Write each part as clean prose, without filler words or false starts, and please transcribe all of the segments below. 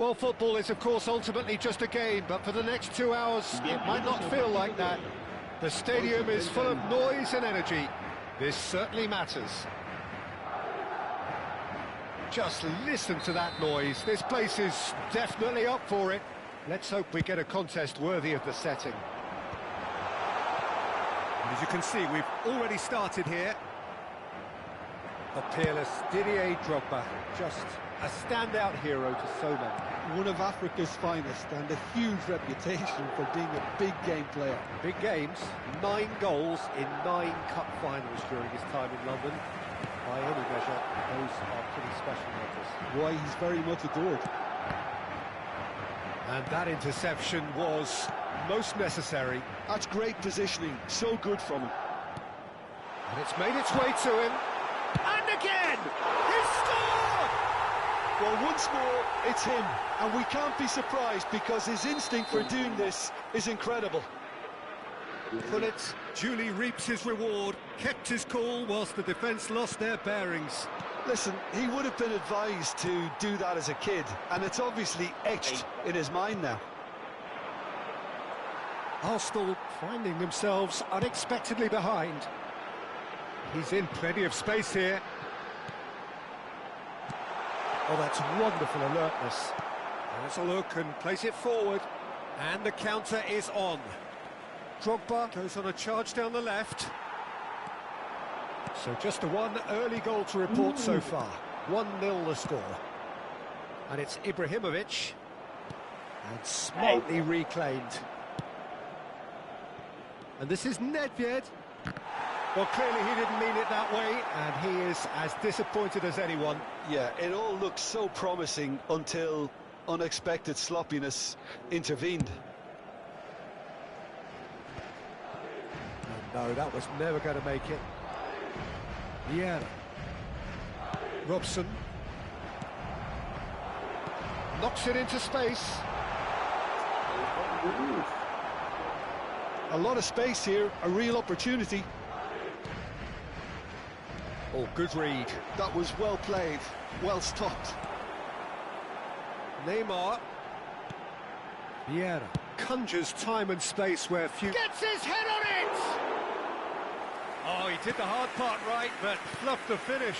Well, football is, of course, ultimately just a game, but for the next 2 hours, it might not feel like that. The stadium is full of noise and energy. This certainly matters. Just listen to that noise. This place is definitely up for it. Let's hope we get a contest worthy of the setting. And as you can see, we've already started here. The peerless Didier Drogba, just a standout hero to so many. One of Africa's finest and a huge reputation for being a big game player. Big games, 9 goals in 9 cup finals during his time in London. By any measure, those are pretty special numbers. Why, he's very much adored. And that interception was most necessary. That's great positioning, so good from him. And it's made its way to him. And again! He scored! Well, once more, it's him. And we can't be surprised because his instinct for doing this is incredible. Pullet duly reaps his reward, kept his cool whilst the defence lost their bearings. Listen, he would have been advised to do that as a kid, and it's obviously etched in his mind now. Arsenal finding themselves unexpectedly behind. He's in plenty of space here. Oh, that's wonderful alertness. Let's a look and place it forward. And the counter is on. Drogba goes on a charge down the left. So just a 1 early goal to report so far. 1-0 the score. And it's Ibrahimovic. And smartly reclaimed. And this is Nedved. Well, clearly he didn't mean it that way, and he is as disappointed as anyone. Yeah, it all looked so promising until unexpected sloppiness intervened. And no, that was never going to make it. Vieira. Robson. Knocks it into space. A lot of space here, a real opportunity. Oh, good read. That was well played, well stopped. Neymar. Vieira conjures time and space where few... Gets his head on it! Oh, he did the hard part right, but fluffed the finish.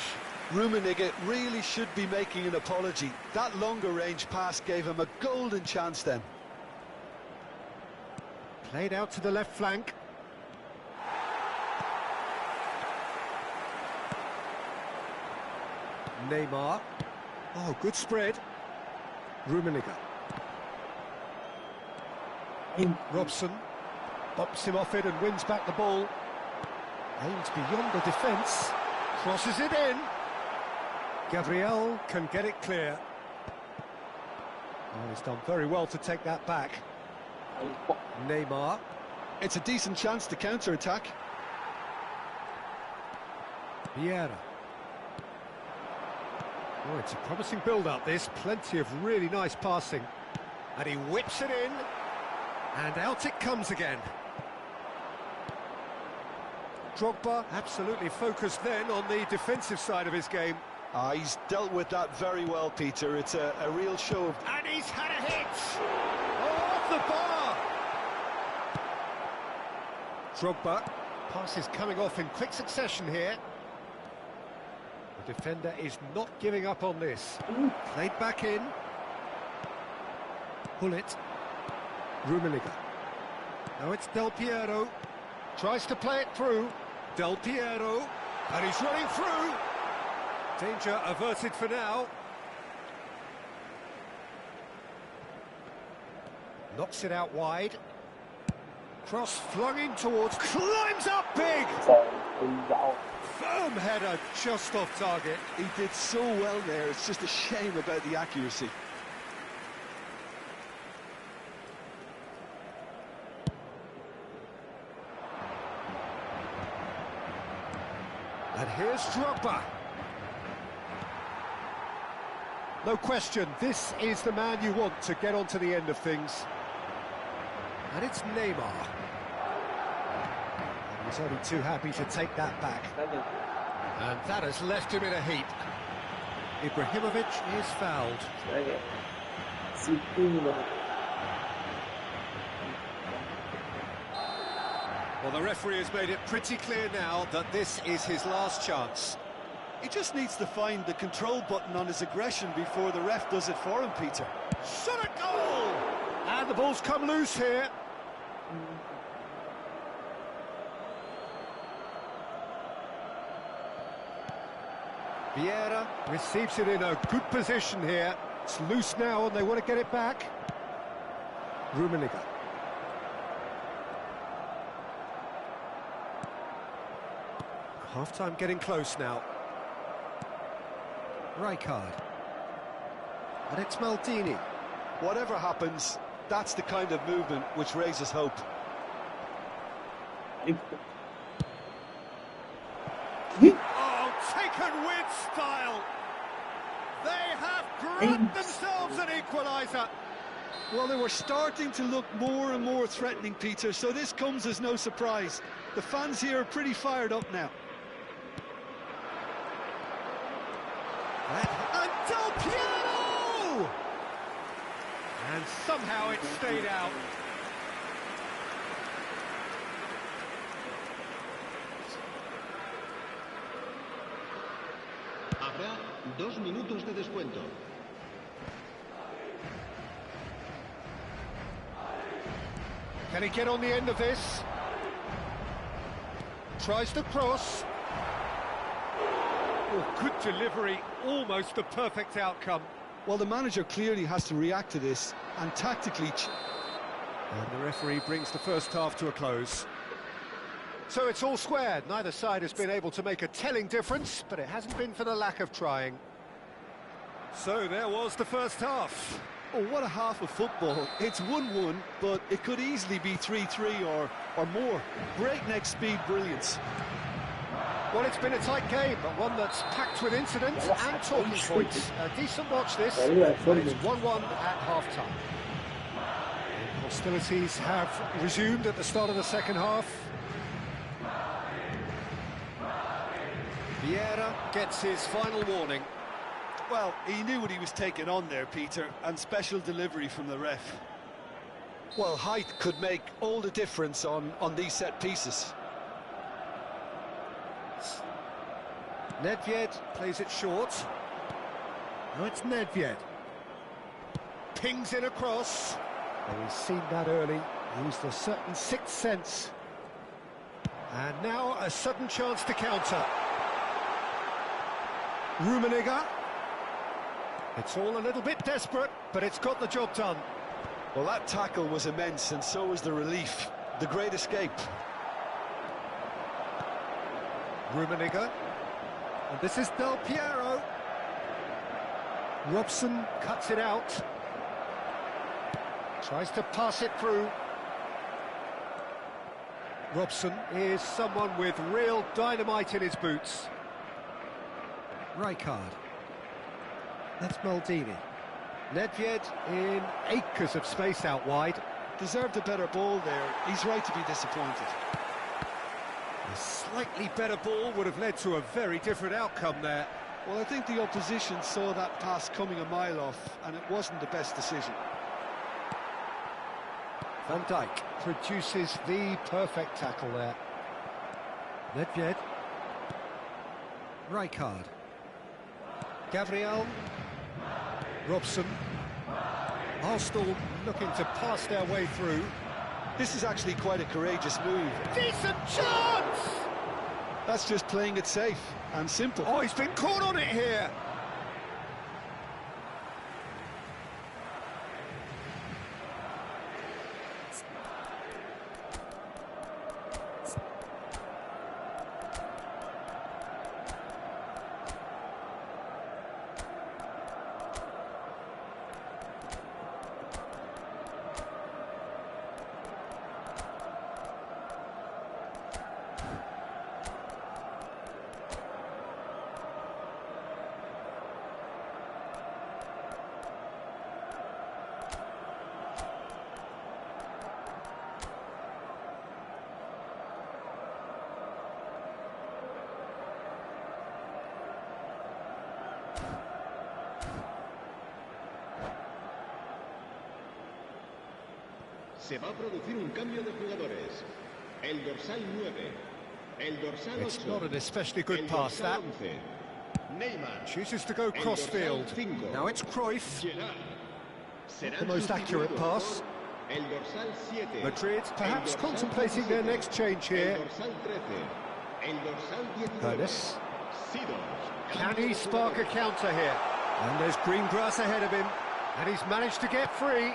Rummenigge really should be making an apology. That longer range pass gave him a golden chance then. Played out to the left flank. Neymar. Oh, good spread. Rummenigge. Robson bops him off it and wins back the ball. Aims beyond the defence. Crosses it in. Gabriel can get it clear. Oh, he's done very well to take that back. Neymar. It's a decent chance to counter-attack. Vieira. Oh, it's a promising build-up, this. Plenty of really nice passing. And he whips it in. And out it comes again. Drogba absolutely focused then on the defensive side of his game. He's dealt with that very well, Peter. It's a real show of... And he's had a hit! Oh, off the bar! Drogba. Pass is coming off in quick succession here. The defender is not giving up on this. Played back in. Pullet. Rummenigge. Now it's Del Piero. Tries to play it through. Del Piero. And he's running through. Danger averted for now. Knocks it out wide. Cross flung in towards. Climbs up big! Firm header just off target. He did so well there, it's just a shame about the accuracy. And here's Drogba. No question, this is the man you want to get onto the end of things. And it's Neymar. And he's only too happy to take that back. And that has left him in a heap. Ibrahimovic is fouled. Well, the referee has made it pretty clear now that this is his last chance. He just needs to find the control button on his aggression before the ref does it for him, Peter. Shot a goal! And the ball's come loose here. Vieira receives it in a good position here. It's loose now and they want to get it back. Rummenigge. Half-time getting close now. Rijkaard. And it's Maldini. Whatever happens, that's the kind of movement which raises hope. Oh, taken with style. They have grabbed themselves an equaliser. Well, they were starting to look more and more threatening, Peter, so this comes as no surprise. The fans here are pretty fired up now. And Del Piero! And somehow it stayed out. Habrá 2 minutos de descuento. Can he get on the end of this? Tries to cross. Oh, good delivery, almost the perfect outcome. Well, the manager clearly has to react to this and tactically... And the referee brings the first half to a close. So it's all squared. Neither side has been able to make a telling difference, but it hasn't been for the lack of trying. So there was the first half. Oh, what a half of football. It's 1-1, but it could easily be 3-3 or more. Breakneck speed brilliance. Well, it's been a tight game, but one that's packed with incidents and talking points. A decent watch this. It's 1-1 at half-time. Hostilities have resumed at the start of the second half. Vieira gets his final warning. Well, he knew what he was taking on there, Peter, and special delivery from the ref. Well, height could make all the difference on these set pieces. Nedved plays it short. Now it's Nedved. Pings in across. Well, he's seen that early. Used a certain sixth sense. And now a sudden chance to counter. Rummenigge. It's all a little bit desperate, but it's got the job done. Well, that tackle was immense, and so was the relief. The great escape. Rummenigge. And this is Del Piero. Robson cuts it out. Tries to pass it through. Robson is someone with real dynamite in his boots. Rijkaard. That's Maldini. Nedved in acres of space out wide. Deserved a better ball there. He's right to be disappointed. A slightly better ball would have led to a very different outcome there. Well, I think the opposition saw that pass coming a mile off, and it wasn't the best decision. Van Dijk produces the perfect tackle there. Nedved. Rijkaard. Gabriel. Robson. Arsenal looking to pass their way through. This is actually quite a courageous move. Decent chance! That's just playing it safe and simple. Oh, he's been caught on it here. Se va a producir un cambio de jugadores. El dorsal 9. El dorsal 8. It's not an especially good El pass, dorsal that. 11. Neymar. Chooses to go El cross-field. dorsal 5. Now it's Cruyff. Gerard. Serán The most accurate sustituidos pass. por El dorsal 7. Madrid perhaps El dorsal contemplating their 17. next change here. El dorsal 13. El dorsal 19. Curtis. Sidor. Can he spark a counter here? And there's green grass ahead of him. And he's managed to get free.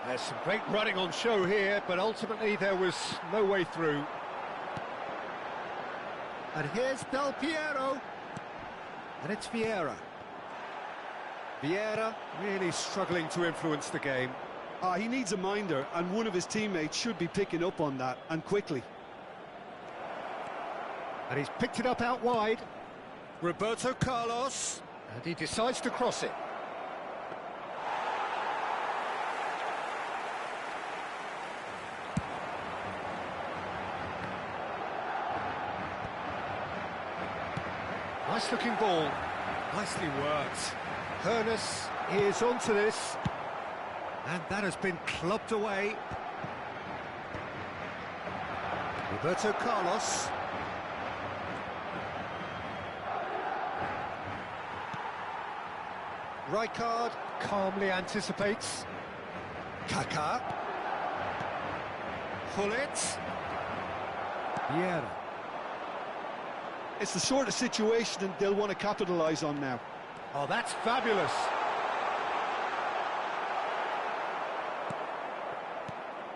There's some great running on show here, but ultimately there was no way through. And here's Del Piero. And it's Vieira. Vieira really struggling to influence the game. He needs a minder, and one of his teammates should be picking up on that, and quickly. And he's picked it up out wide. Roberto Carlos. And he decides to cross it. Nice looking ball. Nicely worked. Hernus is onto this. And that has been clubbed away. Roberto Carlos. Rijkaard calmly anticipates. Kaká. Gullit. Vieira. It's the sort of situation they'll want to capitalise on now. Oh, that's fabulous.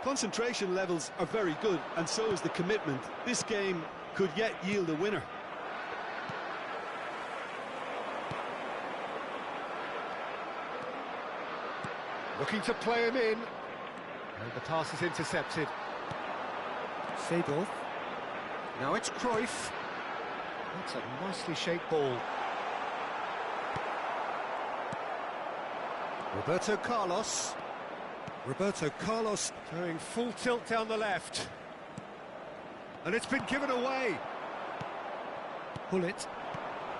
Concentration levels are very good, and so is the commitment. This game could yet yield a winner. Looking to play him in. And the pass is intercepted. Seedorf. Now it's Cruyff. That's a nicely shaped ball. Roberto Carlos. Roberto Carlos going full tilt down the left. And it's been given away. Gullit.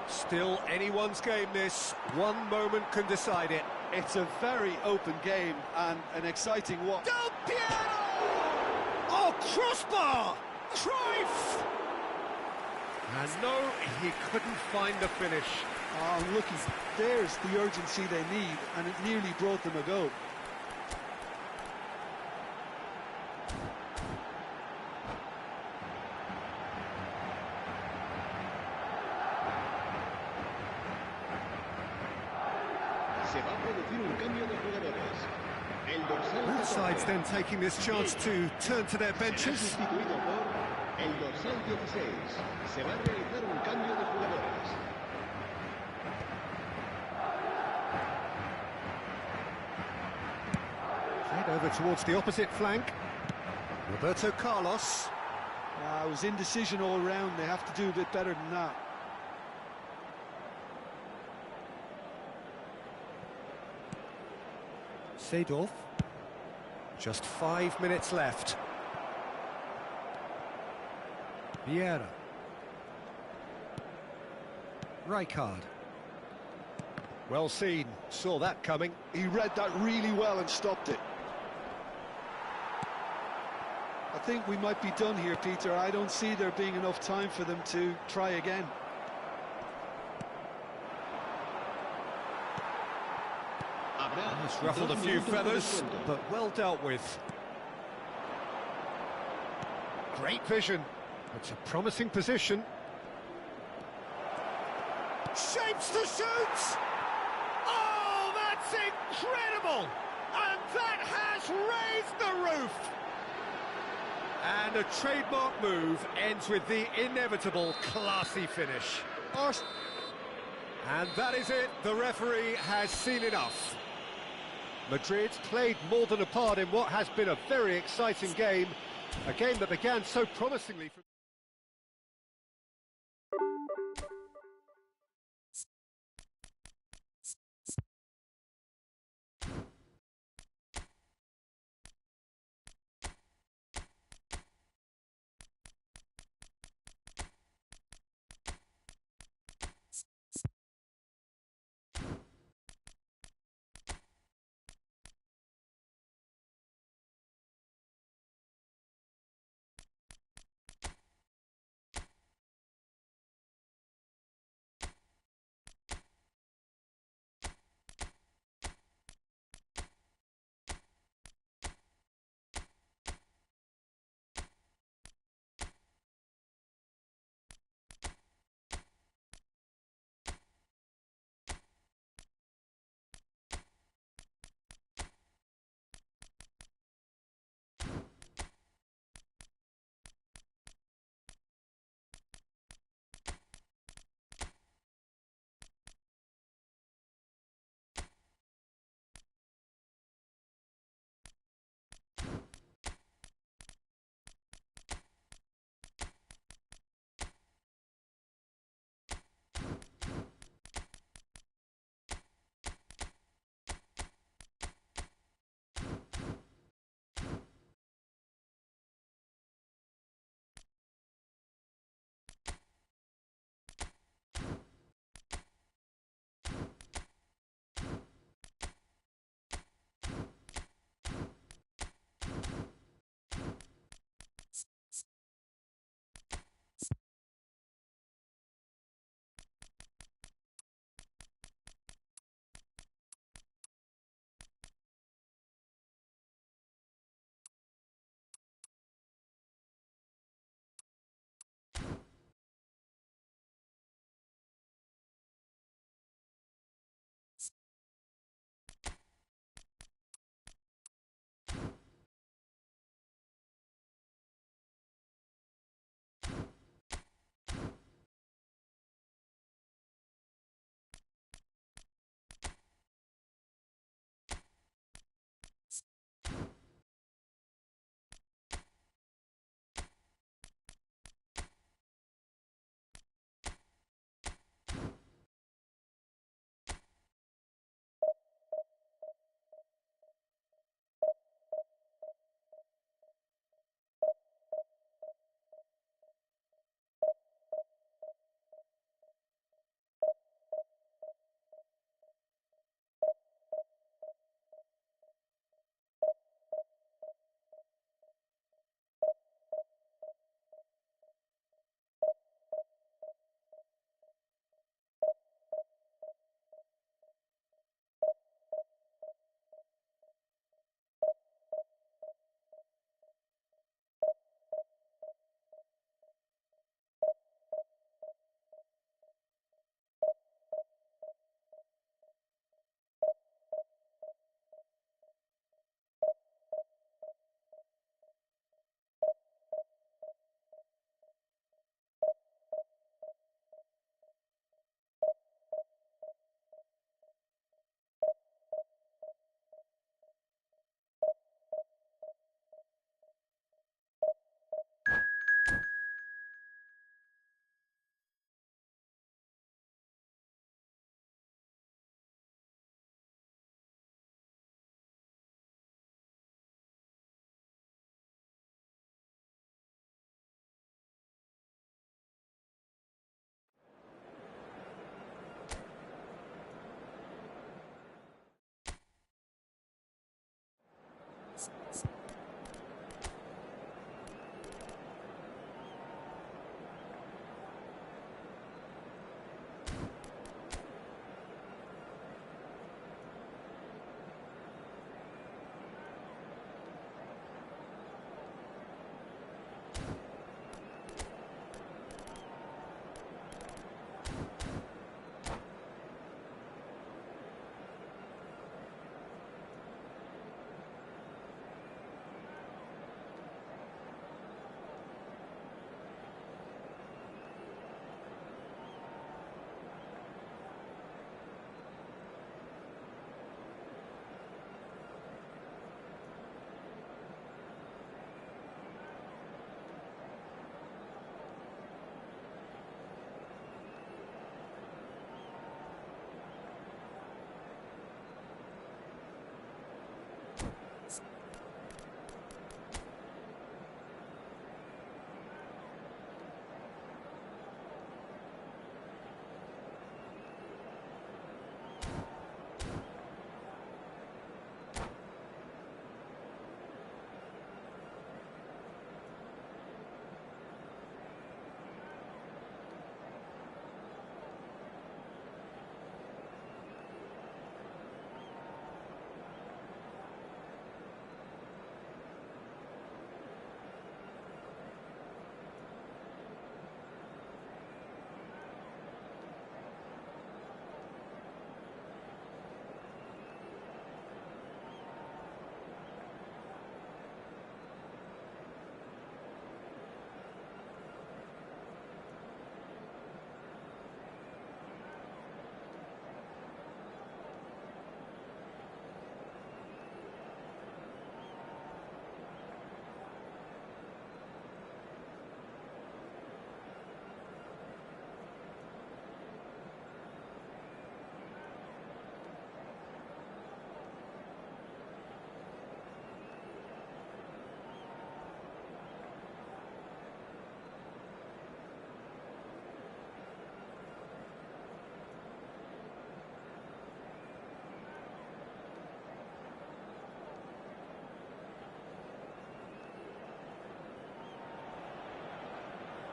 Still anyone's game this. One moment can decide it. It's a very open game and an exciting one. Del Piero! Oh, crossbar! Cruyff! And no, he couldn't find the finish. Oh, looky, there's the urgency they need, and it nearly brought them a goal. Se va a producir un cambio de jugadores. El dorsal Both sides 14. then taking this chance to turn to their Será benches. sustituido por el dorsal 16. Se va a realizar un cambio de jugadores. Played over towards the opposite flank. Roberto Carlos. It was indecision all round. They have to do a bit better than that. Seedorf. Just 5 minutes left. Vieira. Rijkaard. Well seen, saw that coming. He read that really well and stopped it. I think we might be done here, Peter. I don't see there being enough time for them to try again. It's ruffled a few feathers, but well dealt with. Great vision. It's a promising position. Shapes to shoot! Oh, that's incredible! And that has raised the roof! And a trademark move ends with the inevitable classy finish. And that is it. The referee has seen enough. Madrid played more than a part in what has been a very exciting game. A game that began so promisingly.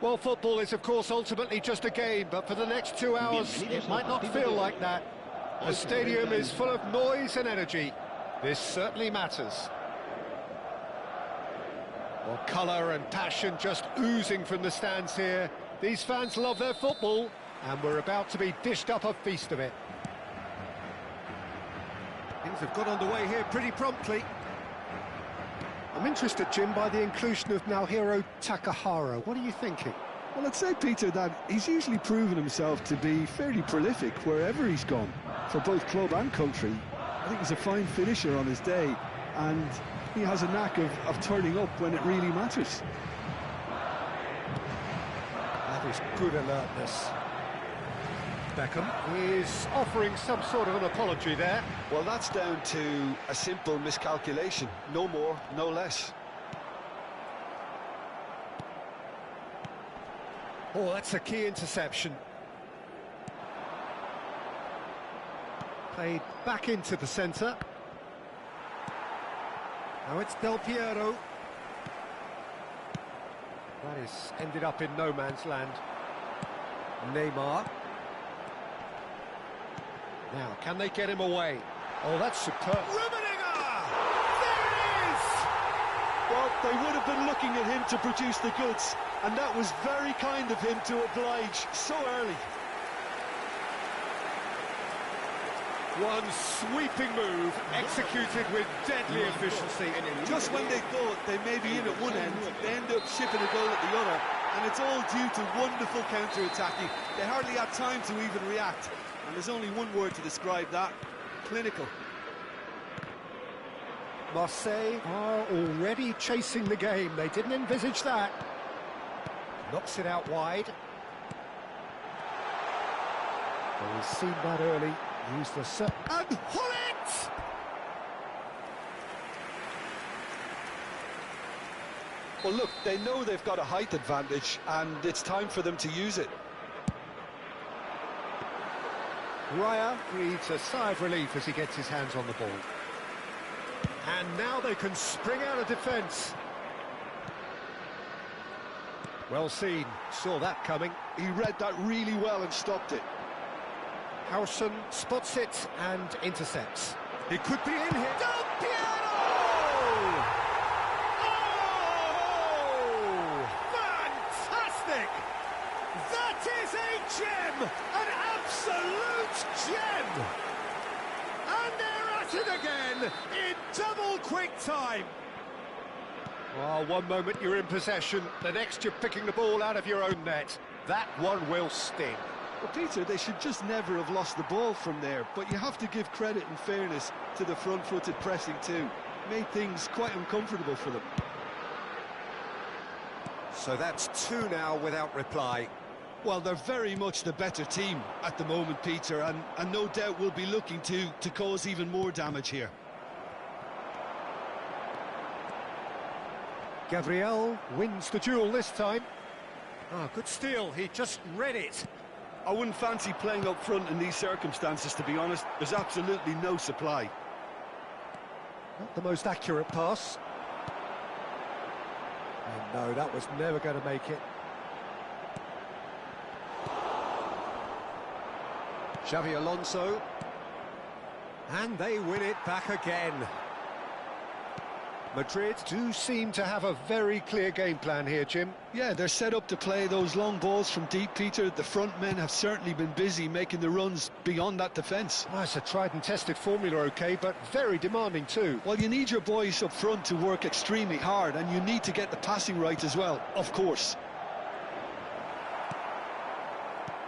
Well, football is, of course, ultimately just a game, but for the next 2 hours, it might not feel like that. The stadium is full of noise and energy. This certainly matters. Well, colour and passion just oozing from the stands here. These fans love their football, and we're about to be dished up a feast of it. Things have got underway here pretty promptly. I'm interested, Jim, by the inclusion of Naohiro Takahara. What are you thinking? Well, I'd say, Peter, that he's usually proven himself to be fairly prolific wherever he's gone, for both club and country. I think he's a fine finisher on his day, and he has a knack of turning up when it really matters. That is good alertness. Beckham is offering some sort of an apology there. Well, that's down to a simple miscalculation. No more, no less. Oh, that's a key interception. Played back into the centre. Now it's Del Piero. That is ended up in no man's land. Neymar. Now, can they get him away? Oh, that's superb. Rummenigge! There it is! Well, they would have been looking at him to produce the goods, and that was very kind of him to oblige so early. One sweeping move, executed with deadly efficiency. Just when they thought they may be in at one end, they end up shipping a goal at the other, and it's all due to wonderful counter-attacking. They hardly had time to even react. And there's only one word to describe that: clinical. Marseille are already chasing the game. They didn't envisage that. Knocks it out wide. Well, we've seen that early. Use the set. And Hullet! Well, look, they know they've got a height advantage, and it's time for them to use it. Raya breathes a sigh of relief as he gets his hands on the ball. And now they can spring out of defence. Well seen, saw that coming. He read that really well and stopped it. Howson spots it and intercepts. It could be in here. Del Piero! Oh! Fantastic! That is a gem! An absolute gem! And they're at it again in double quick time. Well, one moment you're in possession, the next you're picking the ball out of your own net. That one will sting. Well, Peter, they should just never have lost the ball from there, but you have to give credit and fairness to the front-footed pressing too. Made things quite uncomfortable for them. So that's two now without reply. Well, they're very much the better team at the moment, Peter, and no doubt will be looking to cause even more damage here. Gabriel wins the duel this time. Ah, good steal, he just read it. I wouldn't fancy playing up front in these circumstances, to be honest. There's absolutely no supply. Not the most accurate pass. And no, that was never going to make it. Xavi Alonso. And they win it back again. Madrid do seem to have a very clear game plan here, Jim. Yeah, they're set up to play those long balls from deep, Peter. The front men have certainly been busy making the runs beyond that defence. Well, it's a tried and tested formula, OK, but very demanding too. Well, you need your boys up front to work extremely hard, and you need to get the passing right as well, of course.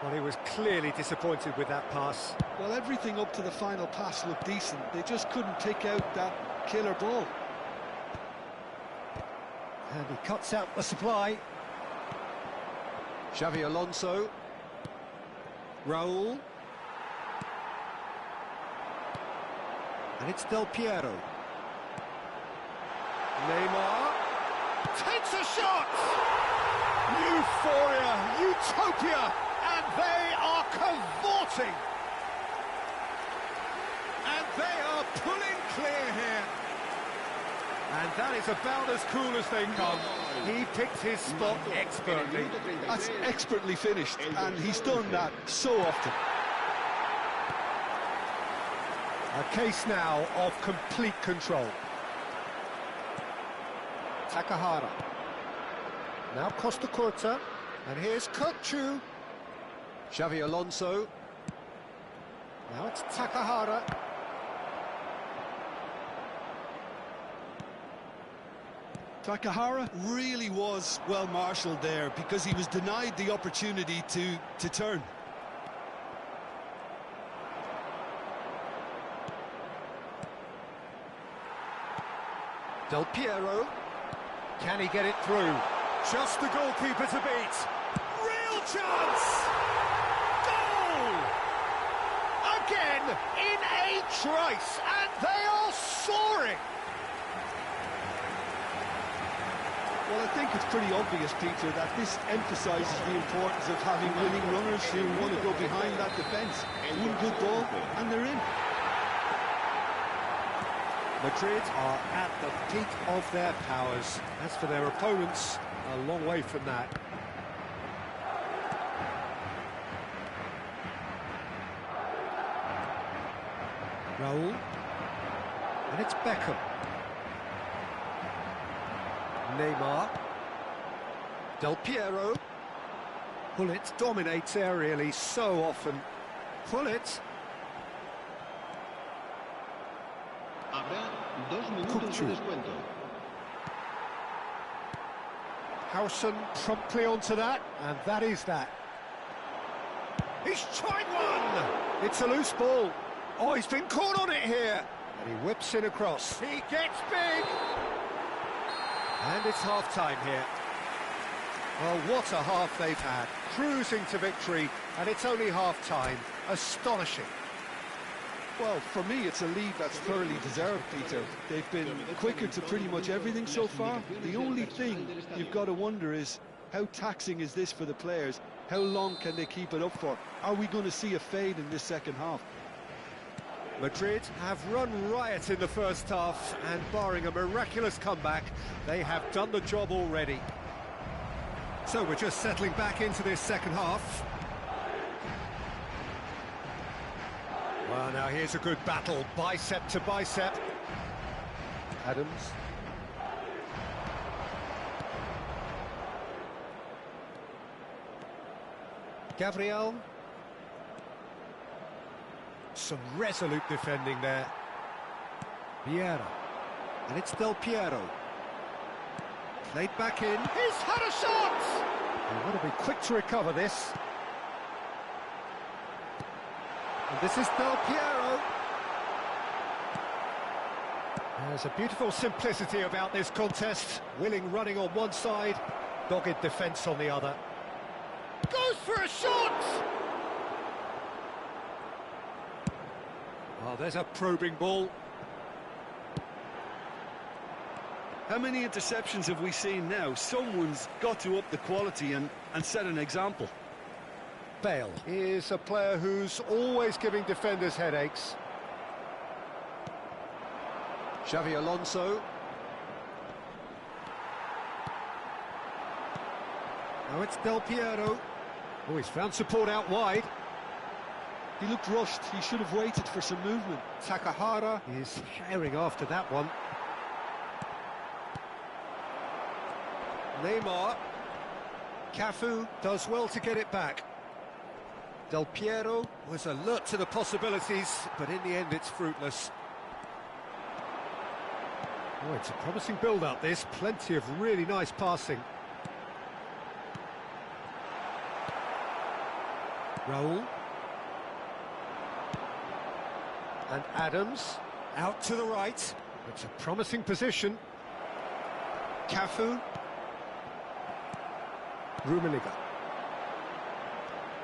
Well, he was clearly disappointed with that pass. Well, everything up to the final pass looked decent. They just couldn't pick out that killer ball. And he cuts out the supply. Xavi Alonso. Raul. And it's Del Piero. Neymar. Takes a shot! Euphoria, utopia, and they are cavorting. And they are pulling clear here. And that is about as cool as they come. He picked his spot expertly. That's expertly finished, and he's done that so often. A case now of complete control. Takahara. Now Costa Curta. And here's Kochu. Xavi Alonso. Now it's Takahara. Takahara really was well marshalled there because he was denied the opportunity to turn. Del Piero. Can he get it through? Just the goalkeeper to beat. Real chance! Goal! Again in a trice, and they are soaring! Well, I think it's pretty obvious, Peter, that this emphasises the importance of having winning runners who want to go behind that defence. One good ball, and they're in. Madrid are at the peak of their powers. As for their opponents, a long way from that. Raul. And it's Beckham. Neymar. Del Piero. Pullet dominates aerially so often. Pullet. Habrá 2 minutos de descuento. Howson promptly onto that, and that is that. He's tried one! It's a loose ball. Oh, he's been caught on it here. And he whips it across. He gets big! And it's half-time here. Well, what a half they've had. Cruising to victory, and it's only half-time. Astonishing. Well, for me, it's a lead that's thoroughly deserved, Peter. They've been quicker to pretty much everything so far. The only thing you've got to wonder is, how taxing is this for the players? How long can they keep it up for? Are we going to see a fade in this second half? Madrid have run riot in the first half, and barring a miraculous comeback, they have done the job already. So we're just settling back into this second half. Well, now here's a good battle, bicep to bicep. Adams. Gabriel. Some resolute defending there. Vieira. And it's Del Piero. Played back in. He's had a shot! They've got to be quick to recover this. And this is Del Piero. There's a beautiful simplicity about this contest. Willing running on one side, dogged defence on the other. Goes for a shot! Oh, there's a probing ball. How many interceptions have we seen now? Someone's got to up the quality and set an example. Bale is a player who's always giving defenders headaches. Xavi Alonso. Now it's Del Piero. Oh, he's found support out wide. He looked rushed. He should have waited for some movement. Takahara is sharing after that one. Neymar. Cafu does well to get it back. Del Piero was alert to the possibilities, but in the end it's fruitless. Oh, it's a promising build-up this. Plenty of really nice passing. Raul. And Adams, out to the right. It's a promising position. Cafu. Rummenigge.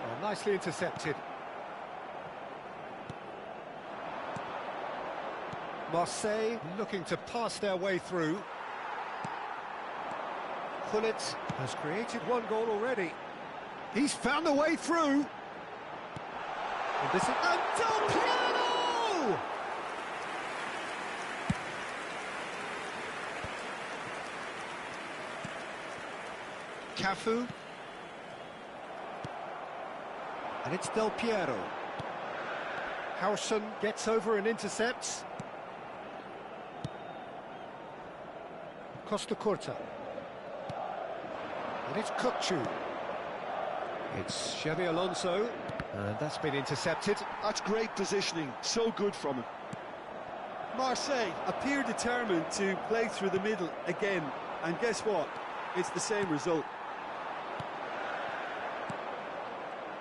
Oh, nicely intercepted. Marseille looking to pass their way through. Gullit has created one goal already. He's found a way through. And this is Del Piero! Cafu. And it's Del Piero. Howson gets over and intercepts. Costa Curta. And it's Kukçu. It's Xavi Alonso. And that's been intercepted. That's great positioning. So good from him. Marseille appear determined to play through the middle again. And guess what? It's the same result.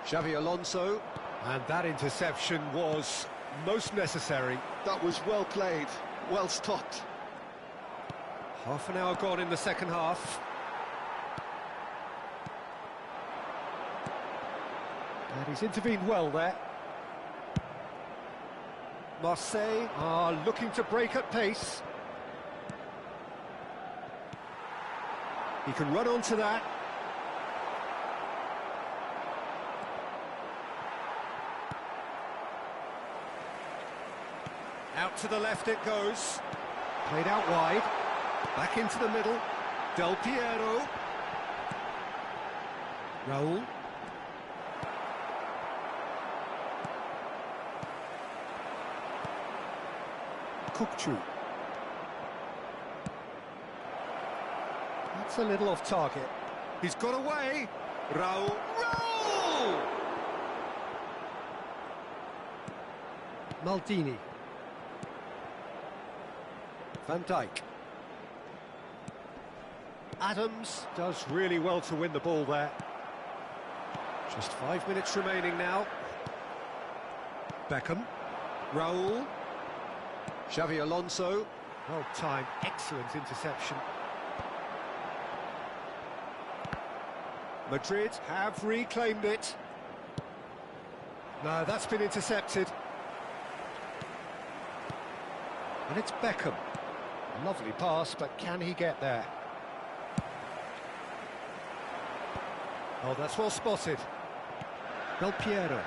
Xavi Alonso. And that interception was most necessary. That was well played, well stopped. Half an hour gone in the second half. And he's intervened well there. Marseille are looking to break at pace. He can run onto that. Out to the left it goes. Played out wide. Back into the middle. Del Piero. Raul. Kukçu. That's a little off target. He's got away. Raul. Raul! Maldini. Van Dijk. Adams does really well to win the ball there. Just 5 minutes remaining now. Beckham. Raul. Xavi Alonso. Well timed, excellent interception. Madrid have reclaimed it. No, that's been intercepted. And it's Beckham. Lovely pass, but can he get there? Oh, that's well spotted. Del Piero.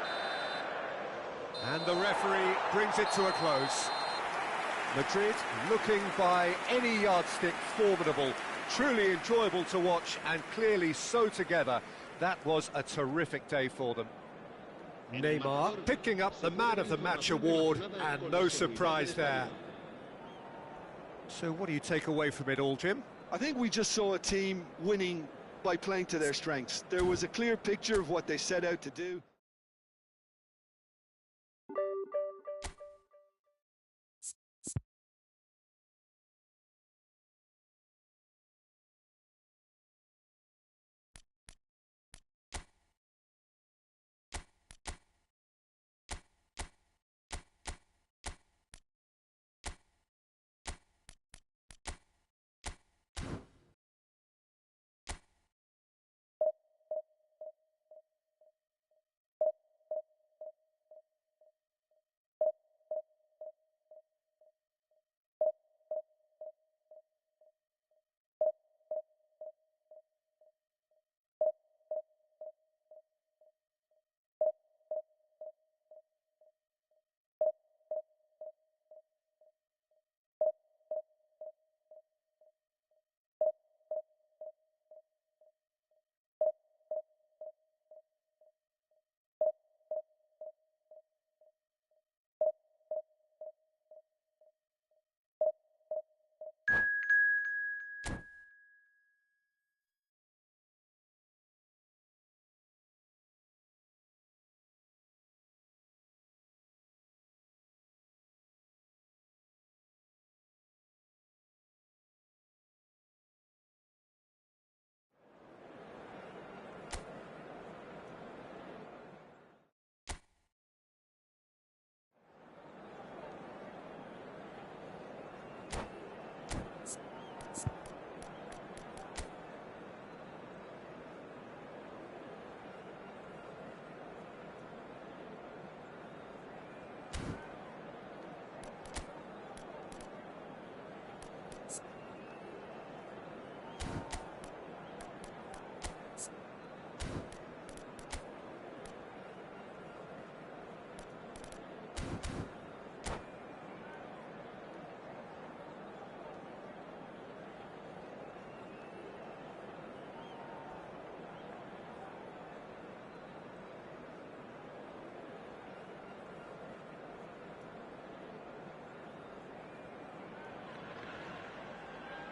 And the referee brings it to a close. Madrid looking by any yardstick formidable, truly enjoyable to watch and clearly so together. That was a terrific day for them. Neymar picking up the Man of the Match award, and no surprise there. So what do you take away from it all, Jim? I think we just saw a team winning by playing to their strengths. There was a clear picture of what they set out to do.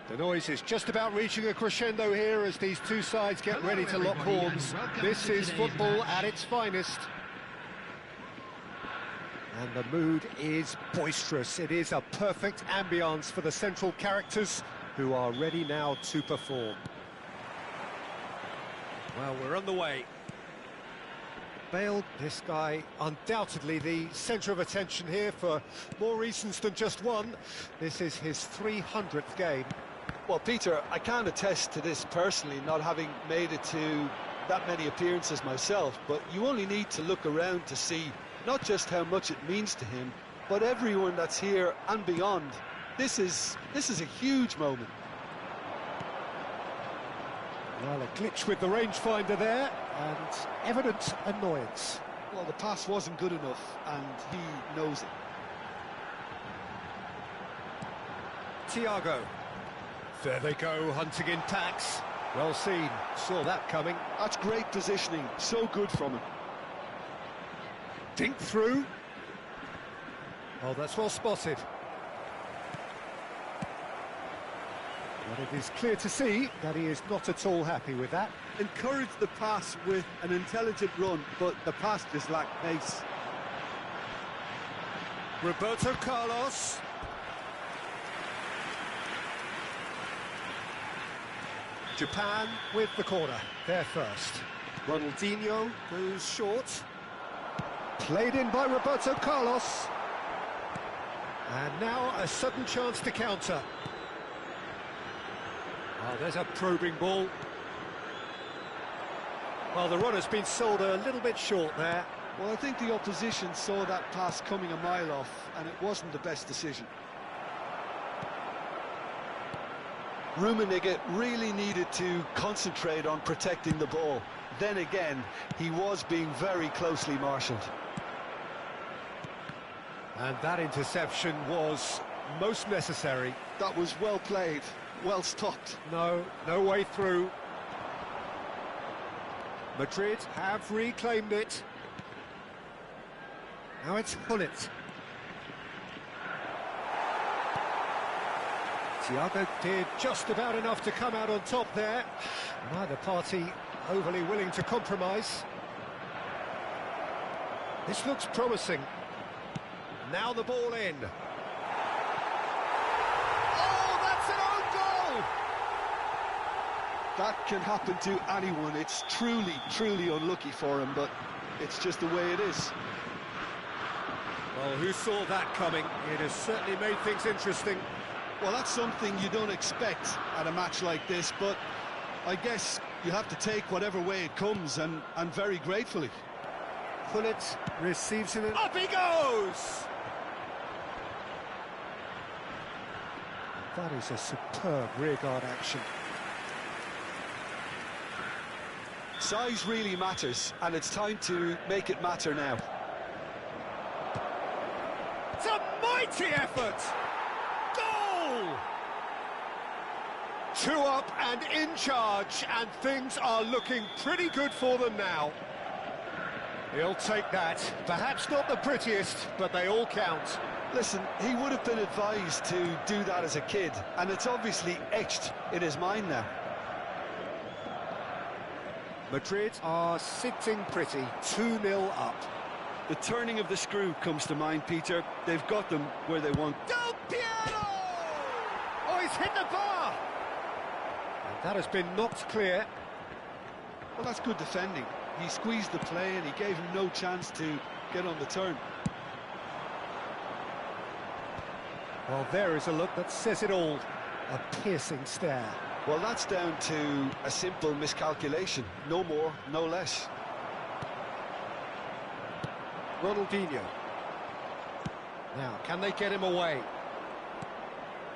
The noise is just about reaching a crescendo here as these two sides get ready to lock horns. This is football at its finest. And the mood is boisterous. It is a perfect ambience for the central characters who are ready now to perform. Well, we're on the way. Bale, this guy, undoubtedly the centre of attention here for more reasons than just one. This is his 300th game. Well, Peter, I can't attest to this personally, not having made it to that many appearances myself, but you only need to look around to see not just how much it means to him, but everyone that's here and beyond. This is a huge moment. Well, a glitch with the rangefinder there, and evident annoyance. Well, the pass wasn't good enough, and he knows it. Thiago. There they go, hunting in packs. Well seen, saw that coming. That's great positioning, so good from him. Dink through. Oh, that's well spotted. But it is clear to see that he is not at all happy with that. Encouraged the pass with an intelligent run, but the pass just lacked pace. Roberto Carlos. Japan with the corner, there first. Ronaldinho goes short. Played in by Roberto Carlos. And now a sudden chance to counter. Oh, there's a probing ball. Well, the runner's been sold a little bit short there. Well, I think the opposition saw that pass coming a mile off, and it wasn't the best decision. Rummenigge really needed to concentrate on protecting the ball. Then again, he was being very closely marshalled. And that interception was most necessary. That was well played, well stopped. No way through. Madrid have reclaimed it. Now it's Hullet. Thiago did just about enough to come out on top there. Neither party overly willing to compromise. This looks promising. Now the ball in. Oh, that's an own goal! That can happen to anyone. It's truly unlucky for him, but it's just the way it is. Well, who saw that coming? It has certainly made things interesting. Well, that's something you don't expect at a match like this, but I guess you have to take whatever way it comes, and very gratefully. Hullet receives it, and up he goes! That is a superb rearguard action. Size really matters, and it's time to make it matter now. It's a mighty effort! Goal! 2 up and in charge, and things are looking pretty good for them now. He'll take that. Perhaps not the prettiest, but they all count. Listen, he would have been advised to do that as a kid, and it's obviously etched in his mind now. Madrid are sitting pretty, 2-0 up. The turning of the screw comes to mind, Peter. They've got them where they want. Del Piero! Oh, he's hit the bar! And that has been knocked clear. Well, that's good defending. He squeezed the play and he gave him no chance to get on the turn. Well, there is a look that says it all. A piercing stare. Well, that's down to a simple miscalculation. No more, no less. Ronaldinho. Now, can they get him away?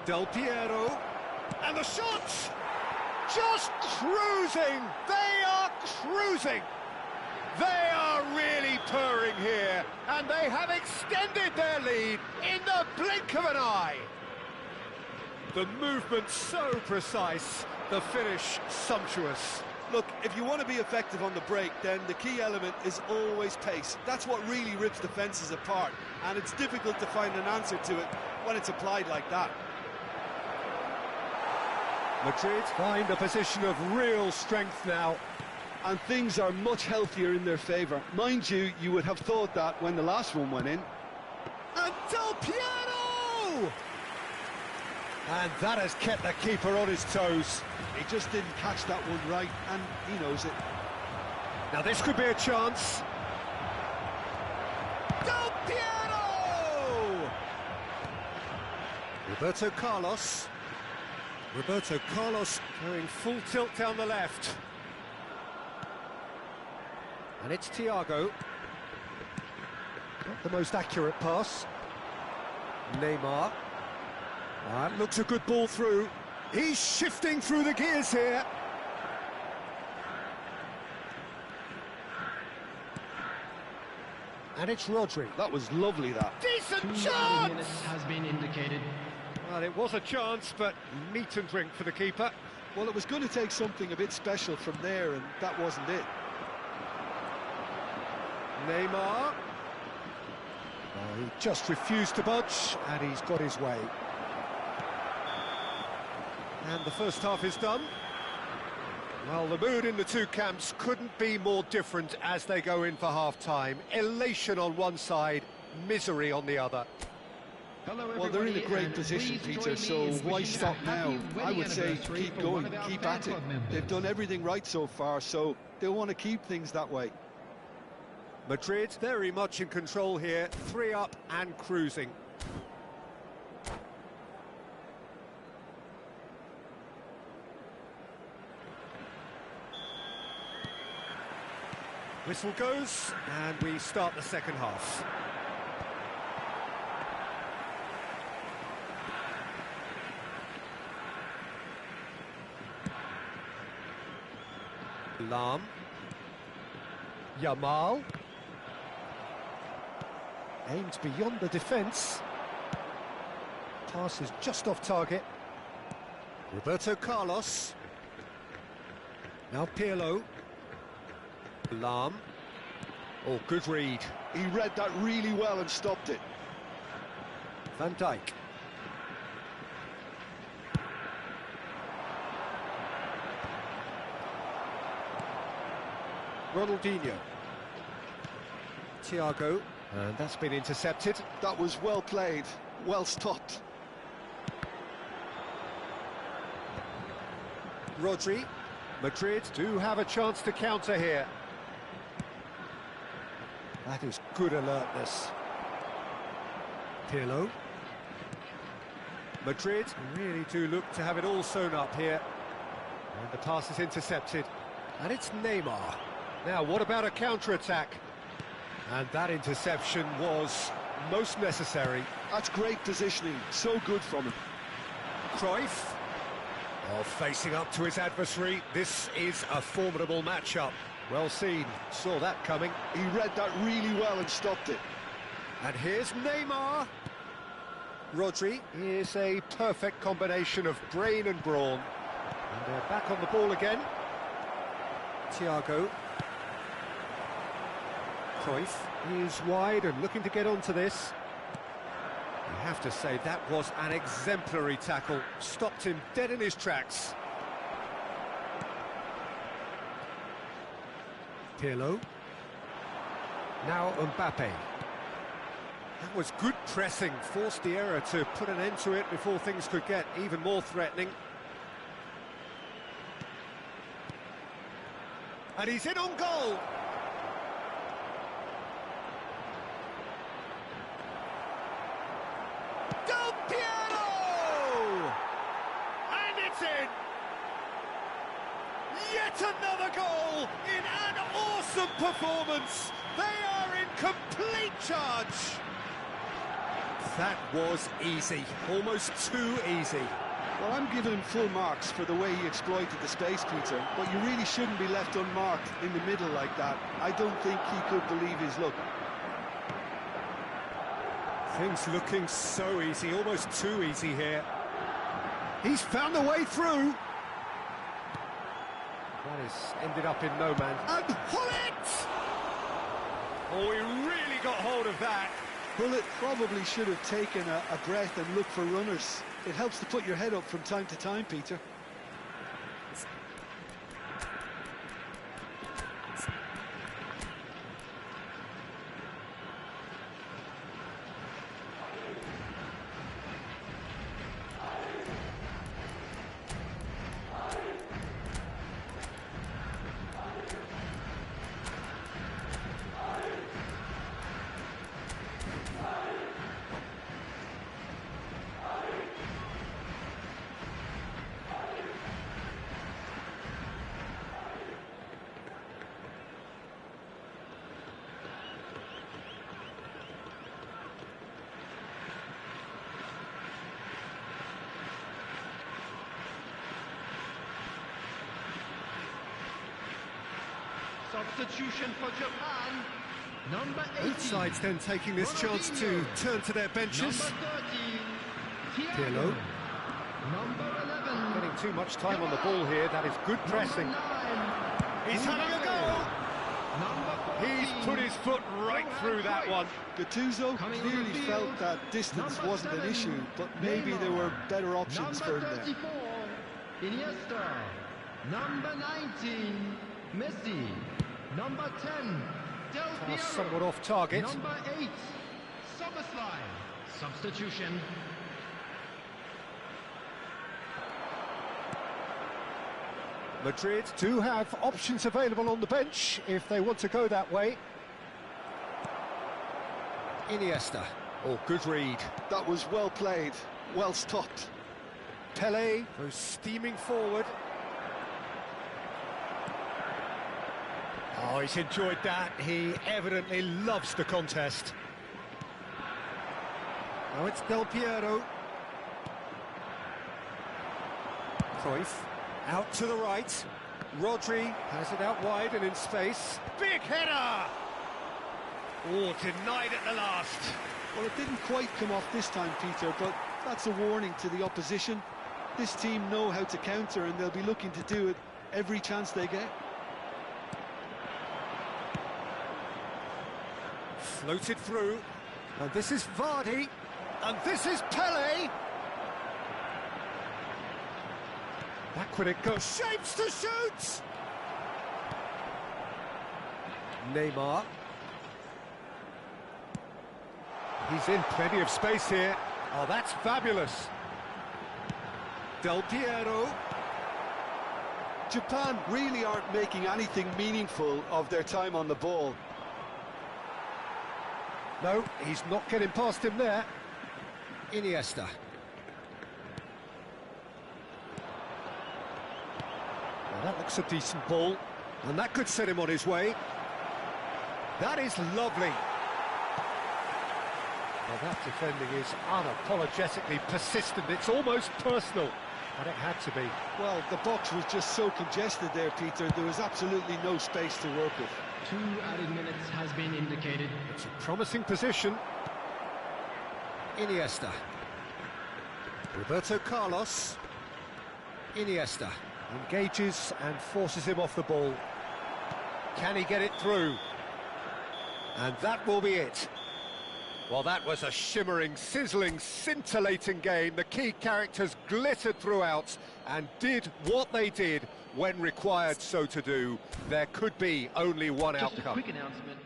Del Piero. And the shots! Just cruising! They are cruising! They are really purring here, and they have extended their lead in the blink of an eye. The movement so precise, the finish sumptuous. Look, if you want to be effective on the break, then the key element is always pace. That's what really rips defences apart, and it's difficult to find an answer to it when it's applied like that. Madrid find a position of real strength now. And things are much healthier in their favour. Mind you, you would have thought that when the last one went in. And Del Piero! And that has kept the keeper on his toes. He just didn't catch that one right, and he knows it. Now this could be a chance. Del Piero! Roberto Carlos going full tilt down the left. And it's Thiago. Not the most accurate pass. Neymar. That looks a good ball through. He's shifting through the gears here. And it's Rodri. That was lovely, that. Decent 2 chance! minutes has been indicated. Well, it was a chance, but meat and drink for the keeper. Well, it was going to take something a bit special from there, and that wasn't it. Neymar. Oh, he just refused to budge, and he's got his way. And the first half is done. Well, the mood in the two camps couldn't be more different as they go in for half-time. Elation on one side, misery on the other. Well, they're in a great position, Peter, so why stop now? I would say keep going, keep at it. They've done everything right so far, so they'll want to keep things that way. Madrid very much in control here, 3 up and cruising. Whistle goes, and we start the second half. Lam. Yamal. Aimed beyond the defence. Pass is just off target. Roberto Carlos. Now Pirlo. Lahm. Oh, good read. He read that really well and stopped it. Van Dijk. Ronaldinho. Thiago. And that's been intercepted. That was well played, well stopped. Rodri. Madrid do have a chance to counter here. That is good alertness. Pirlo. Madrid really do look to have it all sewn up here. And the pass is intercepted. And it's Neymar. Now, what about a counter-attack? And that interception was most necessary. That's great positioning, so good from him. Cruyff. Oh, facing up to his adversary. This is a formidable matchup. Well seen, saw that coming. He read that really well and stopped it. And here's Neymar. Rodri is a perfect combination of brain and brawn. And they're back on the ball again. Thiago. Cruyff is wide and looking to get onto this. You have to say that was an exemplary tackle. Stopped him dead in his tracks. Pirlo. Now Mbappe. That was good pressing, forced the error to put an end to it before things could get even more threatening. And he's in on goal. Del Piero! And it's in! Yet another goal in an awesome performance. They are in complete charge. That was easy, almost too easy. Well, I'm giving him full marks for the way he exploited the space, Peter, but you really shouldn't be left unmarked in the middle like that. I don't think he could believe his luck. Things looking so easy, almost too easy here. He's found a way through. That has ended up in no man. And Hullet! Oh, he really got hold of that. Hullet probably should have taken a breath and looked for runners. It helps to put your head up from time to time, Peter. Substitution for Japan, number 18. Both sides then taking this chance to turn to their benches. Number 30, Pirlo. Number 11. Getting too much time on the ball here, that is good pressing. He's having a go! He's put his foot right through that one. Gattuso clearly felt that distance wasn't an issue, but maybe there were better options for him there. Iniesta. Number 19, Messi. Number 10, Del Piero. Somewhat off target. Number 8, Soboslai. Substitution. Madrid do have options available on the bench if they want to go that way. Iniesta. Oh, good read. That was well played, well stopped. Pelé goes steaming forward. Oh, he's enjoyed that. He evidently loves the contest. Now it's Del Piero. Cruyff out to the right. Rodri has it out wide and in space. Big header! Oh, denied at the last. Well, it didn't quite come off this time, Peter, but that's a warning to the opposition. This team know how to counter, and they'll be looking to do it every chance they get. Floated through, and this is Vardy, and this is Pele. Backward it goes, shapes to shoot! Neymar. He's in plenty of space here. Oh, that's fabulous. Del Piero. Japan really aren't making anything meaningful of their time on the ball. No, he's not getting past him there. Iniesta. Well, that looks a decent ball, and that could set him on his way. That is lovely. Well, that defending is unapologetically persistent. It's almost personal, but it had to be. Well, the box was just so congested there, Peter. There was absolutely no space to work with. 2 added minutes has been indicated. It's a promising position. Iniesta. Roberto Carlos. Iniesta engages and forces him off the ball. Can he get it through? And that will be it. Well, that was a shimmering, sizzling, scintillating game. The key characters glittered throughout and did what they did when required so to do. There could be only one Just outcome. a quick announcement.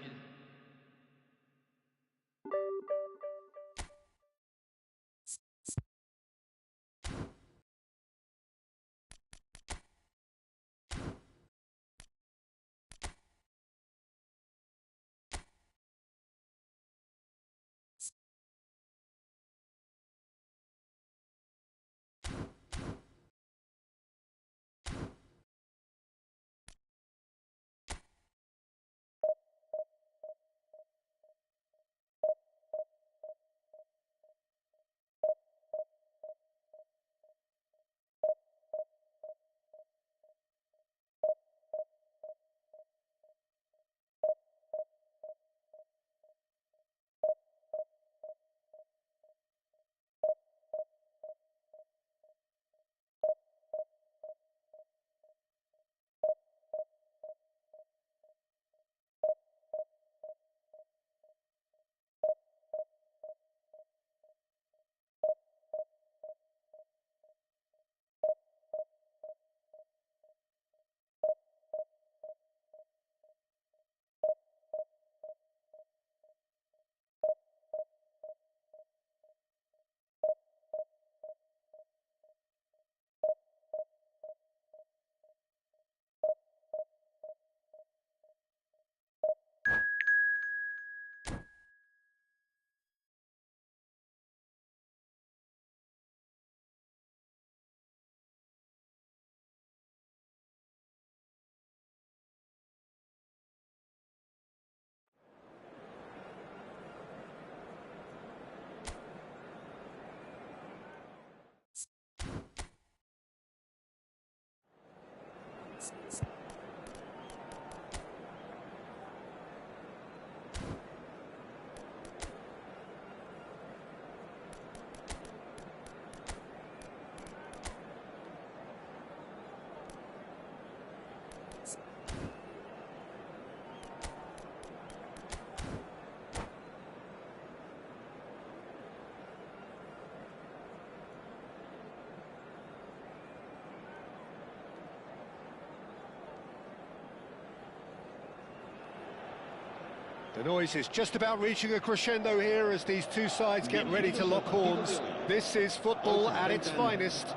The noise is just about reaching a crescendo here as these two sides get ready to lock horns. This is football at its finest.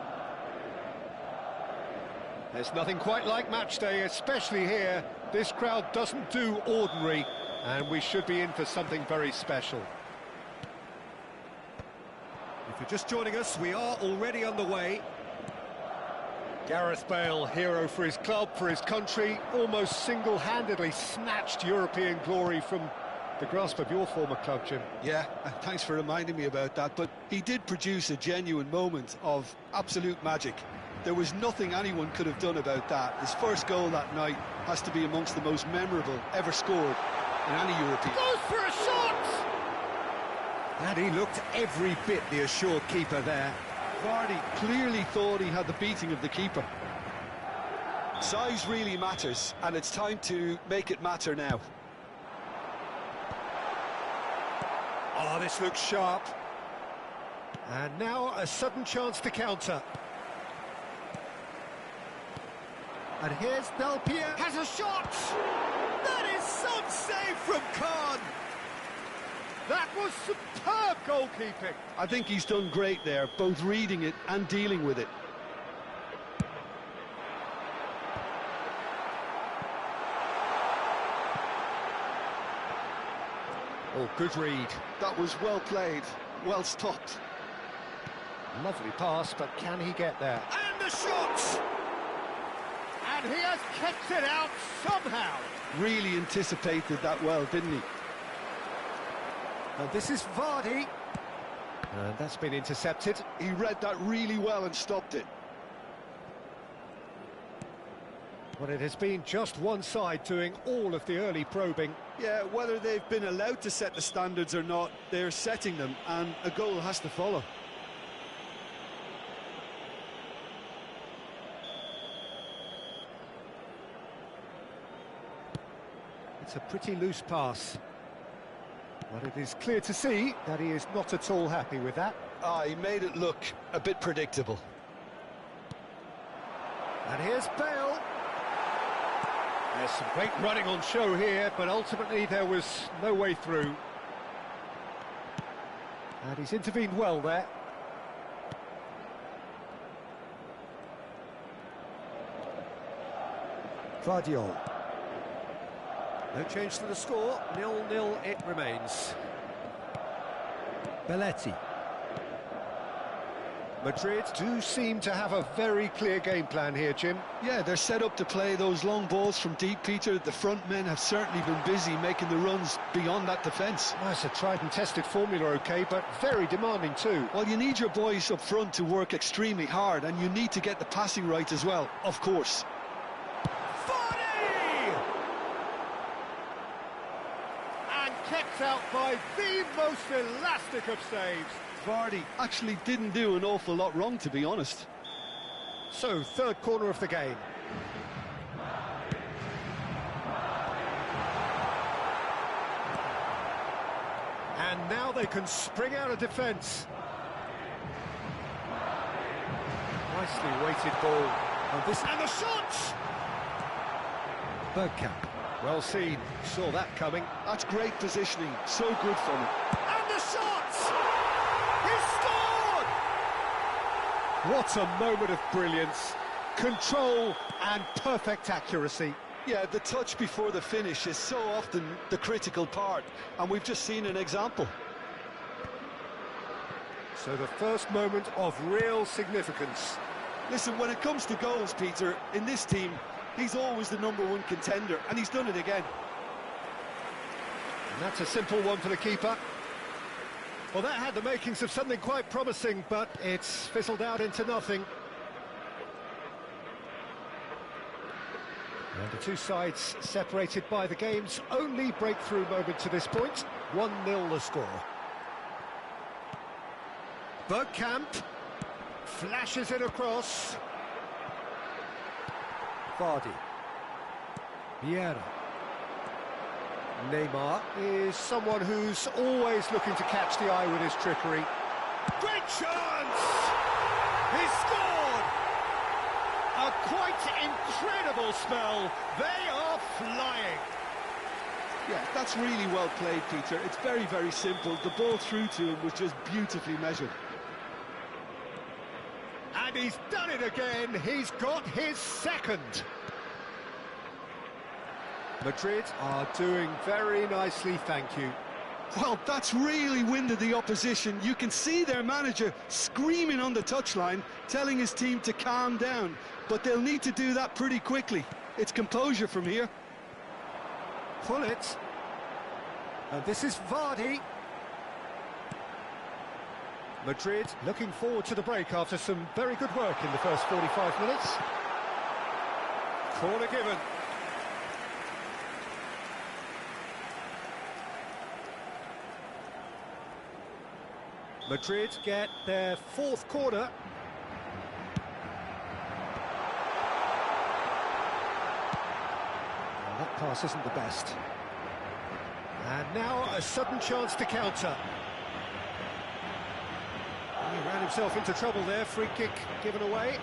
There's nothing quite like match day, especially here. This crowd doesn't do ordinary, and we should be in for something very special. If you're just joining us, we are already underway. Gareth Bale, hero for his club, for his country, almost single-handedly snatched European glory from the grasp of your former club, Jim. Yeah, thanks for reminding me about that, but he did produce a genuine moment of absolute magic. There was nothing anyone could have done about that. His first goal that night has to be amongst the most memorable ever scored in any European. Goes for a shot! And he looked every bit the assured keeper there. Vardy clearly thought he had the beating of the keeper. Size really matters, and it's time to make it matter now. Oh, this looks sharp. And now a sudden chance to counter. And here's Del Piero. Has a shot! That is some save from Khan! That was superb goalkeeping. I think he's done great there, both reading it and dealing with it. Oh, good read. That was well played, well stopped. Lovely pass, but can he get there? And the shot! And he has kept it out somehow. Really anticipated that well, didn't he? And this is Vardy. And that's been intercepted. He read that really well and stopped it. Well, it has been just one side doing all of the early probing. Yeah, whether they've been allowed to set the standards or not, they're setting them, and a goal has to follow. It's a pretty loose pass. But it is clear to see that he is not at all happy with that. He made it look a bit predictable. And here's Bale. There's some great running on show here, but ultimately there was no way through. And he's intervened well there. Vardiol. No change to the score, 0-0 it remains. Belletti. Madrid do seem to have a very clear game plan here, Jim. Yeah, they're set up to play those long balls from deep, Peter. The front men have certainly been busy making the runs beyond that defence. Well, it's a tried and tested formula, OK, but very demanding too. Well, you need your boys up front to work extremely hard, and you need to get the passing right as well, of course. Kept out by the most elastic of saves. Vardy actually didn't do an awful lot wrong, to be honest. So, third corner of the game. And now they can spring out of defence. Nicely weighted ball. And the shot! Bergkamp. Well seen, saw that coming. That's great positioning, so good from him. And the shot! He scored! What a moment of brilliance. Control and perfect accuracy. Yeah, the touch before the finish is so often the critical part, and we've just seen an example. So the first moment of real significance. Listen, when it comes to goals, Peter, in this team, he's always the #1 contender, and he's done it again. And that's a simple one for the keeper. Well, that had the makings of something quite promising, but it's fizzled out into nothing. And the two sides separated by the game's only breakthrough moment to this point. 1-0 the score. Bergkamp flashes it across. Vardy. Vieira. Neymar is someone who's always looking to catch the eye with his trickery. Great chance! He scored! A quite incredible spell. They are flying. Yeah, that's really well played, Peter. It's very, very simple. The ball through to him was just beautifully measured. And he's done it again. He's got his second. Madrid are doing very nicely, thank you. Well, that's really winded the opposition. You can see their manager screaming on the touchline, telling his team to calm down. But they'll need to do that pretty quickly. It's composure from here. Pull it. And this is Vardy. Madrid looking forward to the break after some very good work in the first 45 minutes. Corner given. Madrid get their fourth corner. Well, that pass isn't the best. And now a sudden chance to counter. He ran himself into trouble there, free kick given away.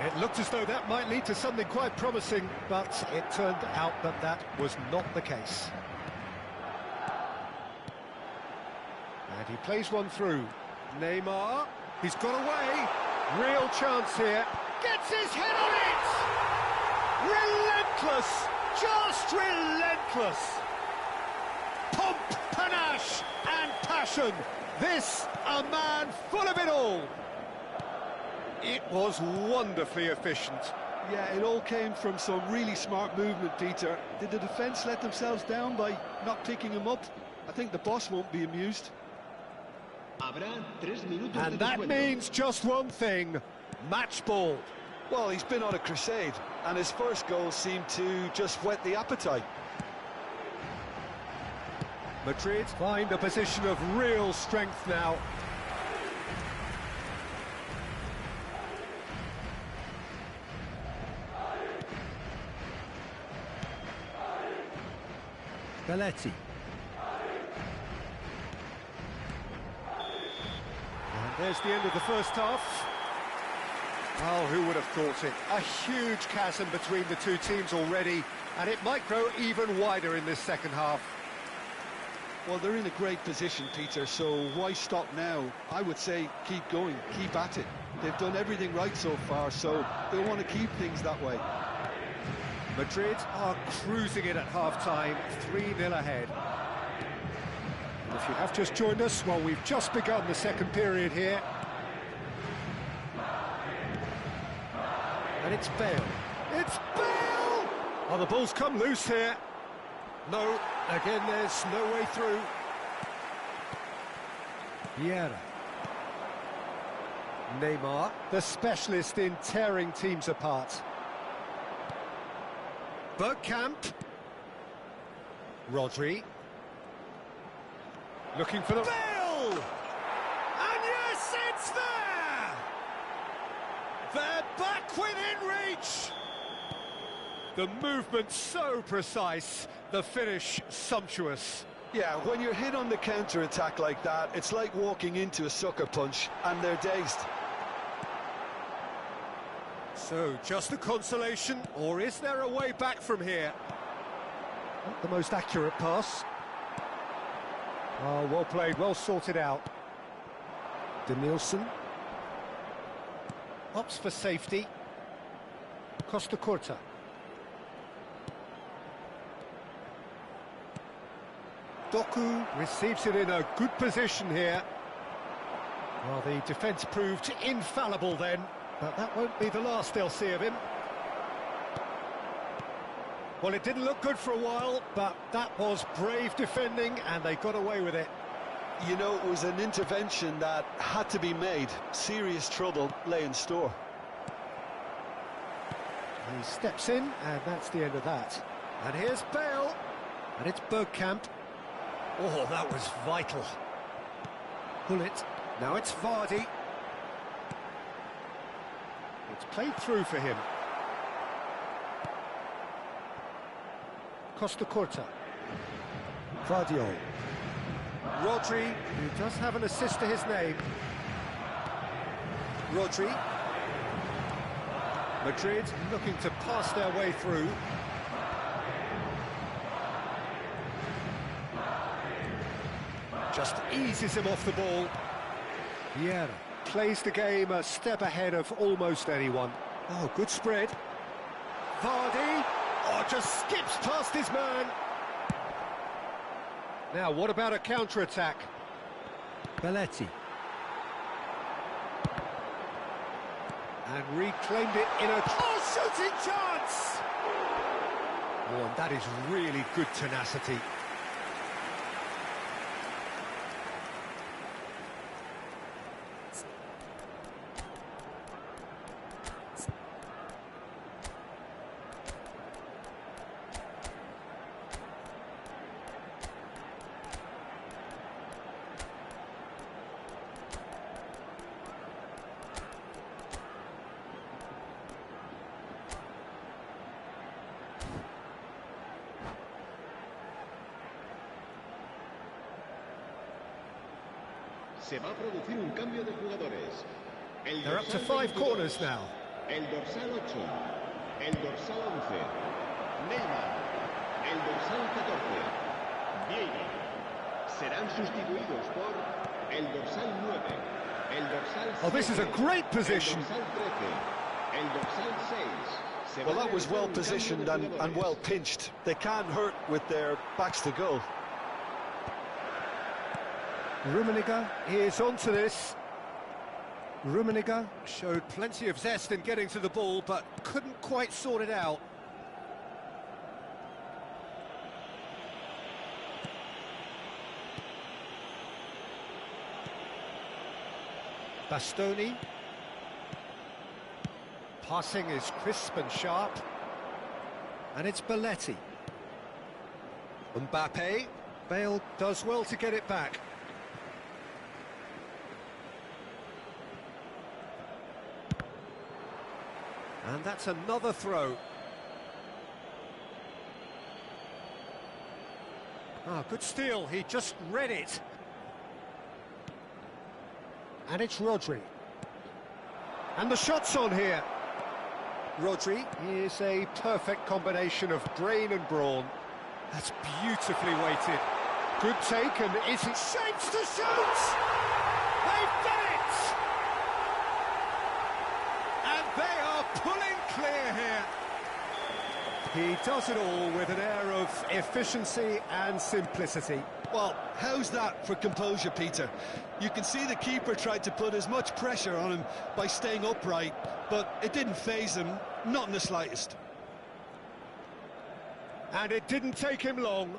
It looked as though that might lead to something quite promising, but it turned out that that was not the case. And he plays one through. Neymar, he's got away. Real chance here. Gets his head on it! Relentless! Just relentless! Pomp, panache and passion. This, a man full of it all. It was wonderfully efficient. Yeah, it all came from some really smart movement, Peter. Did the defence let themselves down by not picking him up? I think the boss won't be amused. And that means just one thing, match ball. Well, he's been on a crusade, and his first goal seemed to just whet the appetite. Madrid find a position of real strength now. Belletti. And there's the end of the first half. Oh, who would have thought it? A huge chasm between the two teams already, and it might grow even wider in this second half. Well, they're in a great position, Peter, so why stop now? I would say keep going, keep at it. They've done everything right so far, so they'll want to keep things that way. Madrid are cruising it at half-time, 3-0 ahead. And if you have just joined us, well, we've just begun the second period here. And it's Bale. It's Bale! Oh, the ball's come loose here. No, again, there's no way through. Vieira. Neymar, the specialist in tearing teams apart. Bergkamp. Rodri. Looking for the... Bale! And yes, it's there! They're back within reach! The movement so precise, the finish sumptuous. Yeah, when you're hit on the counter-attack like that, it's like walking into a sucker punch, and they're dazed. So, just a consolation, or is there a way back from here? Not the most accurate pass. Oh, well played, well sorted out. Denilson. Opts for safety. Costa Curta. Doku receives it in a good position here. Well, the defence proved infallible then. But that won't be the last they'll see of him. Well, it didn't look good for a while, but that was brave defending, and they got away with it. You know, it was an intervention that had to be made. Serious trouble lay in store. He steps in, and that's the end of that. And here's Bale, and it's Bergkamp. Oh, that was vital. Pull it. Now it's Vardy. It's played through for him. Costa Curta. Vardiol. Rodri, who does have an assist to his name. Rodri. Madrid looking to pass their way through. Just eases him off the ball. Vieira plays the game a step ahead of almost anyone. Oh, good spread. Vardy, oh, just skips past his man. Now, what about a counter-attack? Belletti. And reclaimed it in a... Oh, shooting chance! Oh, and that is really good tenacity. Se va a producir un cambio de jugadores. They're up to 5 corners now. El dorsal 8. El dorsal 11. Neymar. El dorsal 14. Vieira. Serán sustituidos por el dorsal 9. El dorsal 7. Oh, this is a great position. El dorsal 13. El dorsal 6. Well, that was well positioned and well pinched. They can't hurt with their backs to goal. Rummenigge is onto this. Rummenigge showed plenty of zest in getting to the ball, but couldn't quite sort it out. Bastoni. Passing is crisp and sharp. And it's Belletti. Mbappe. Bale does well to get it back. And that's another throw. Ah, good steal, he just read it. And it's Rodri. And the shot's on here. Rodri is a perfect combination of brain and brawn. That's beautifully weighted. Good take, and is it shapes to shoot? They've done it! And they are pulling clear here. He does it all with an air of efficiency and simplicity. Well, how's that for composure, Peter? You can see the keeper tried to put as much pressure on him by staying upright, but it didn't faze him, not in the slightest. And it didn't take him long.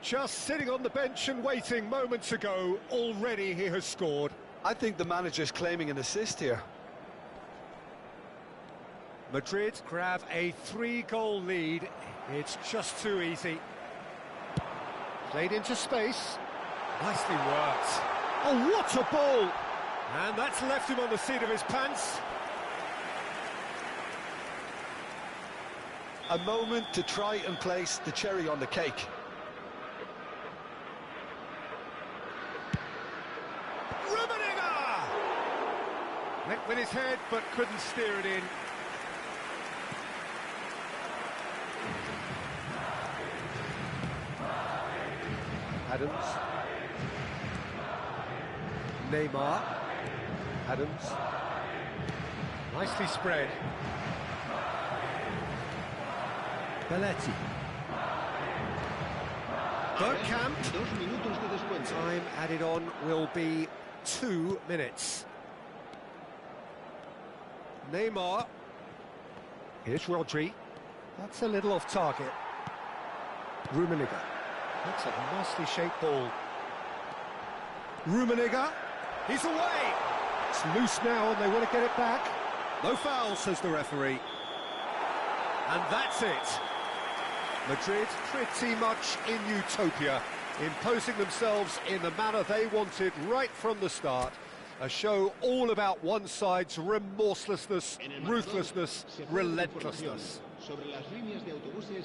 Just sitting on the bench and waiting moments ago, already he has scored. I think the manager's claiming an assist here. Madrid grab a 3-goal lead. It's just too easy. Played into space. Nicely worked. Oh, what a ball! And that's left him on the seat of his pants. A moment to try and place the cherry on the cake. Rummenigge! Went with his head, but couldn't steer it in. Adams. Neymar. Adams. Nicely spread. Belletti. Bergkamp. 2 minutos de descuento. Time added on will be 2 minutes. Neymar. Here's Rodri. That's a little off target. Rummenigge. That's a nicely shaped ball. Rummenigge. He's away. It's loose now and they want to get it back. No foul, says the referee. And that's it. Madrid pretty much in utopia, imposing themselves in the manner they wanted right from the start. A show all about one side's remorselessness, ruthlessness, relentlessness. Sobre las líneas de autobuses